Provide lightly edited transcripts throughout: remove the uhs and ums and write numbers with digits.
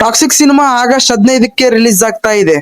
Toxic cinema August 15ಕ್ಕೆ release ಆಗ್ತಾ ಇದೆ.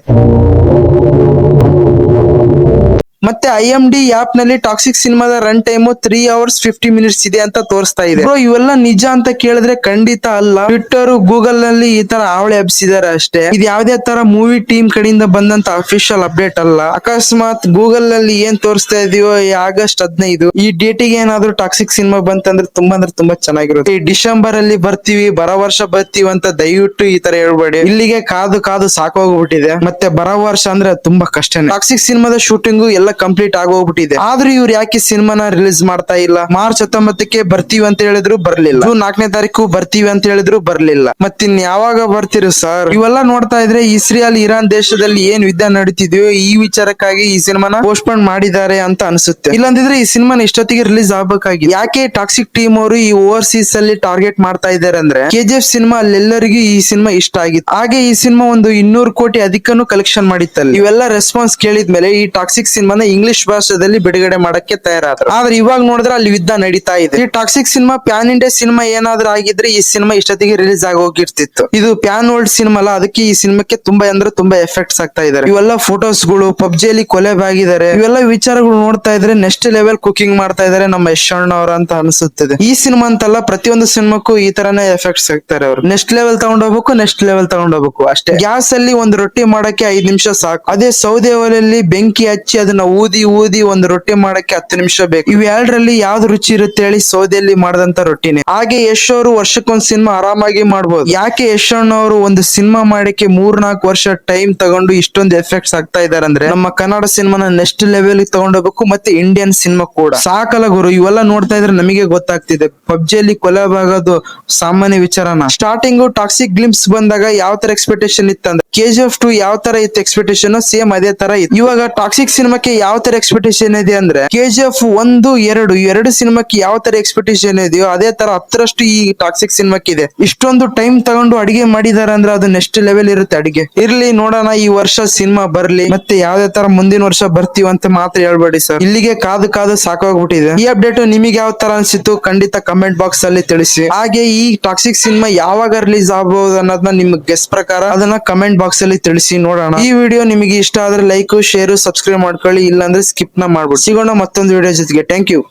ಮತ್ತೆ IMD ಆಪ್ ನಲ್ಲಿ ಟಾಕ್ಸಿಕ್ ಸಿನಿಮಾದ ರನ್ ಟೈಮ್ 3 hours 50 minutes ಇದೆ ಅಂತ ತೋರಿಸ್ತಾ ಇದೆ. ಬ್ರೋ ಇವೆಲ್ಲ ನಿಜ ಅಂತ ಕೇಳಿದ್ರೆ ಖಂಡಿತ ಅಲ್ಲ. ಟ್ವಿಟ್ಟರ್ ಗೂಗಲ್ ನಲ್ಲಿ ಈ ತರ ಅವಳೆ ಹಬ್ಸಿದಾರೆ ಅಷ್ಟೇ. ಇದು ಯಾವ್ದೇ ತರ ಮೂವಿ ಟೀಮ್ ಕಡೆಯಿಂದ ಬಂದಂತ ಅಫಿಷಿಯಲ್ ಅಪ್ಡೇಟ್ ಅಲ್ಲ. ಅಕಸ್ಮಾತ್ ಗೂಗಲ್ ನಲ್ಲಿ ಏನ್ ತೋರಿಸ್ತಾ ಇದೆಯೋ ಈ ಆಗಸ್ಟ್ 15 ಈ ಡೇಟಿಗೆ ಏನಾದ್ರು ಟಾಕ್ಸಿಕ್ ಸಿನಿಮಾ ಬಂತಂದ್ರೆ ತುಂಬಾ ಚೆನ್ನಾಗಿರುತ್ತೆ. ಈ ಡಿಸೆಂಬರ್ ಅಲ್ಲಿ ಬರ್ತೀವಿ, ಬರೋ ವರ್ಷ ಬರ್ತೀವಿ ಅಂತ ದಯವಿಟ್ಟು ಈ ತರ ಹೇಳ್ಬೇಡಿ. ಇಲ್ಲಿಗೆ ಕಾದು ಸಾಕೋಗ್ಬಿಟ್ಟಿದೆ. ಮತ್ತೆ ಬರೋ ವರ್ಷ ಅಂದ್ರೆ ತುಂಬಾ ಕಷ್ಟನೇ. ಟಾಕ್ಸಿಕ್ ಸಿನಿಮಾದ ಶೂಟಿಂಗು ಎಲ್ಲ ಕಂಪ್ಲೀಟ್ ಆಗೋಗ್ಬಿಟ್ಟಿದೆ. ಆದ್ರೂ ಇವ್ರು ಯಾಕೆ ಸಿನಿಮಾನ ರಿಲೀಸ್ ಮಾಡ್ತಾ ಇಲ್ಲ? ಮಾರ್ಚ್ 19ಕ್ಕೆ ಬರ್ತೀವಿ ಅಂತ ಹೇಳಿದ್ರು ಬರ್ಲಿಲ್ಲ. ಜೂನ್ 4ನೇ ತಾರೀಕು ಬರ್ತೀವಿ ಅಂತ ಹೇಳಿದ್ರು ಬರ್ಲಿಲ್ಲ. ಮತ್ತಿನ್ ಯಾವಾಗ ಬರ್ತೀರಿ ಸರ್? ಇವೆಲ್ಲ ನೋಡ್ತಾ ಇದ್ರೆ ಇಸ್ರೇಲ್ ಇರಾನ್ ದೇಶದಲ್ಲಿ ಏನ್ ಯುದ್ಧ ನಡೀತಿದೆಯೋ ಈ ವಿಚಾರಕ್ಕಾಗಿ ಈ ಸಿನಿಮಾನ ಪೋಸ್ಟ್ಪೋನ್ ಮಾಡಿದ್ದಾರೆ ಅಂತ ಅನ್ಸುತ್ತೆ. ಇಲ್ಲಾಂದಿದ್ರೆ ಈ ಸಿನಿಮಾನ ಇಷ್ಟೊತ್ತಿಗೆ ರಿಲೀಸ್ ಆಗ್ಬೇಕಾಗಿದೆ. ಯಾಕೆ ಟಾಕ್ಸಿಕ್ ಟೀಮ್ ಅವರು ಈ ಓವರ್ಸೀಸ್ ಅಲ್ಲಿ ಟಾರ್ಗೆಟ್ ಮಾಡ್ತಾ ಇದ್ದಾರೆ ಅಂದ್ರೆ KGF ಸಿನಿಮಾ ಅಲ್ಲೆಲ್ಲರಿಗೂ ಈ ಸಿನಿಮಾ ಇಷ್ಟ ಆಗಿತ್ತು. ಹಾಗೆ ಈ ಸಿನಿಮಾ ಒಂದು 200 ಕೋಟಿ ಅಧಿಕನು ಕಲೆಕ್ಷನ್ ಮಾಡಿತ್ತಲ್ಲಿ. ಇವೆಲ್ಲ ರೆಸ್ಪಾನ್ಸ್ ಕೇಳಿದ್ಮೇಲೆ ಈ ಟಾಕ್ಸಿಕ್ ಸಿನಿಮಾನ ಇಂಗ್ಲಿಷ್ ಭಾಷೆದಲ್ಲಿ ಬಿಡುಗಡೆ ಮಾಡಕ್ಕೆ ತಯಾರಾದ್ರು. ಆದ್ರೆ ಇವಾಗ ನೋಡಿದ್ರೆ ಅಲ್ಲಿ ಯುದ್ಧ ನಡೀತಾ ಇದೆ. ಈ toxic cinema PAN India cinema ಏನಾದ್ರೂ ಆಗಿದ್ರೆ ಈ ಸಿನಿಮಾ ಇಷ್ಟೊತ್ತಿಗೆ ರಿಲೀಸ್ ಆಗೋಗಿರ್ತಿತ್ತು. ಇದು ಪ್ಯಾನ್ ವರ್ಲ್ಡ್ ಸಿನಿಮಾ ಅಲ್ಲ, ಅದಕ್ಕೆ ಈ ಸಿನಿಮಾಕ್ಕೆ ತುಂಬಾ ಎಫೆಕ್ಟ್ಸ್ ಆಗ್ತಾ ಇದಾರೆ. ಇವೆಲ್ಲ ಫೋಟೋಸ್ ಗಳು ಪಬ್ಜಿಯಲ್ಲಿ ಕೊಲೆ ಆಗಿದ್ದಾರೆ. ಇವೆಲ್ಲ ವಿಚಾರಗಳು ನೋಡ್ತಾ ಇದ್ರೆ ನೆಕ್ಸ್ಟ್ ಲೆವೆಲ್ ಕುಕಿಂಗ್ ಮಾಡ್ತಾ ಇದಾರೆ ನಮ್ಮ ಯಶ್ ಅಣ್ಣ ಅವ್ರ ಅಂತ ಅನಿಸುತ್ತದೆ. ಈ ಸಿನಿಮಾ ಅಂತಲ್ಲ, ಪ್ರತಿಯೊಂದು ಸಿನಿಮಾಕ್ಕೂ ಈ ತರನೇ ಎಫೆಕ್ಟ್ಸ್ ಆಗ್ತಾರೆ ಅವರು. ನೆಕ್ಸ್ಟ್ ಲೆವೆಲ್ ತಗೊಂಡೋಗ್ಬೇಕು ಅಷ್ಟೇ. ಗ್ಯಾಸ್ ಅಲ್ಲಿ ಒಂದು ರೊಟ್ಟಿ ಮಾಡಕ್ಕೆ 5 ನಿಮಿಷ ಸಾಕು. ಅದೇ ಸೌದೆ ಒಲೆಯಲ್ಲಿ ಬೆಂಕಿ ಹಚ್ಚಿ ಅದನ್ನ ಊದಿ ಒಂದು ರೊಟ್ಟಿ ಮಾಡಕ್ಕೆ 10 ನಿಮಿಷ ಬೇಕು. ಇವೆರಡರಲ್ಲಿ ಯಾವ್ದು ರುಚಿ ಇರುತ್ತೆ ಹೇಳಿ? ಸೌದೆಯಲ್ಲಿ ಮಾಡದಂತ ರೊಟ್ಟಿನೇ. ಹಾಗೆ ಯಶ್ ಅವರು ವರ್ಷಕ್ಕೊಂದ್ ಸಿನಿಮಾ ಆರಾಮಾಗಿ ಮಾಡ್ಬೋದು. ಯಾಕೆ ಯಶ್ ಅಣ್ಣ ಅವರು ಒಂದು ಸಿನಿಮಾ ಮಾಡಕ್ಕೆ 3-4 ವರ್ಷ ಟೈಮ್ ತಗೊಂಡು ಇಷ್ಟೊಂದು ಎಫೆಕ್ಟ್ಸ್ ಆಗ್ತಾ ಇದಾರೆ ಅಂದ್ರೆ ನಮ್ಮ ಕನ್ನಡ ಸಿನಿಮಾನ ನೆಕ್ಸ್ಟ್ ಲೆವೆಲ್ ತಗೊಂಡೋಗ್ಬೇಕು. ಮತ್ತೆ ಇಂಡಿಯನ್ ಸಿನಿಮಾ ಕೂಡ ಸಾಕಲ್ಲ ಗುರು. ಇವೆಲ್ಲ ನೋಡ್ತಾ ಇದ್ರೆ ನಮಗೆ ಗೊತ್ತಾಗ್ತಿದೆ ಪಬ್ಜಿಯಲ್ಲಿ ಕೊಲೆ ಆಗೋದು ಸಾಮಾನ್ಯ ವಿಚಾರನ. ಸ್ಟಾರ್ಟಿಂಗ್ ಟಾಕ್ಸಿಕ್ ಗ್ಲಿಮ್ಸ್ ಬಂದಾಗ ಯಾವ ತರ ಎಕ್ಸ್ಪೆಕ್ಟೇಷನ್ ಇತ್ತಂದ್ರೆ KGF 2 ಯಾವ ತರ ಇತ್ತು ಎಕ್ಸ್ಪೆಕ್ಟೇಷನ್, ಸೇಮ್ ಅದೇ ತರ ಇತ್ತು. ಇವಾಗ ಟಾಕ್ಸಿಕ್ ಸಿನಿಮಾಕ್ಕೆ ಯಾವ ತರ ಎಕ್ಸ್ಪೆಕ್ಟೇಷನ್ ಇದೆ ಅಂದ್ರೆ KGF 1, 2 ಎರಡು ಸಿನಿಮಾಕ್ಕೆ ಯಾವ ತರ ಎಕ್ಸ್ಪೆಕ್ಟೇಷನ್ ಇದೆಯೋ ಅದೇ ತರ 10ರಷ್ಟು ಈ ಟಾಕ್ಸಿಕ್ ಸಿನಿಮಾಕ್ಕೆ ಇದೆ. ಇಷ್ಟೊಂದು ಟೈಮ್ ತಗೊಂಡು ಅಡಿಗೆ ಮಾಡಿದಾರೆ ಅಂದ್ರೆ ಅದು ನೆಕ್ಸ್ಟ್ ಲೆವೆಲ್ ಇರುತ್ತೆ ಅಡಿಗೆ. ಇರ್ಲಿ ನೋಡೋಣ, ಈ ವರ್ಷ ಸಿನಿಮಾ ಬರ್ಲಿ. ಮತ್ತೆ ಯಾವ್ದೇ ತರ ಮುಂದಿನ ವರ್ಷ ಬರ್ತೀವಿ ಅಂತ ಮಾತ್ರ ಹೇಳ್ಬೇಡಿ ಸರ್. ಇಲ್ಲಿಗೆ ಕಾದು ಸಾಕಾಗ್ಬಿಟ್ಟಿದೆ. ಈ ಅಪ್ಡೇಟ್ ನಿಮಗೆ ಯಾವ ತರ ಅನ್ಸಿತ್ತು ಖಂಡಿತ ಕಮೆಂಟ್ ಬಾಕ್ಸ್ ಅಲ್ಲಿ ತಿಳಿಸಿ. ಹಾಗೆ ಈ ಟಾಕ್ಸಿಕ್ ಸಿನಿಮಾ ಯಾವಾಗ ರಿಲೀಸ್ ಆಗಬಹುದು ಅನ್ನೋದನ್ನ ನಿಮ್ ಗೆಸ್ ಪ್ರಕಾರ ಅದನ್ನ ಕಮೆಂಟ್ ಬಾಕ್ಸ್ ಅಲ್ಲಿ ತಿಳಿಸಿ ನೋಡೋಣ. ಈ ವಿಡಿಯೋ ನಿಮಗೆ ಇಷ್ಟ ಆದ್ರೆ ಲೈಕ್, ಶೇರ್, ಸಬ್ಸ್ಕ್ರೈಬ್ ಮಾಡ್ಕೊಳ್ಳಿ. ಇಲ್ಲಾಂದ್ರೆ ಸ್ಕಿಪ್ ನ ಮಾಡ್ಬಿಡಿ. ಸಿಗೋಣ ಮತ್ತೊಂದು ವಿಡಿಯೋ ಜೊತೆಗೆ. Thank you.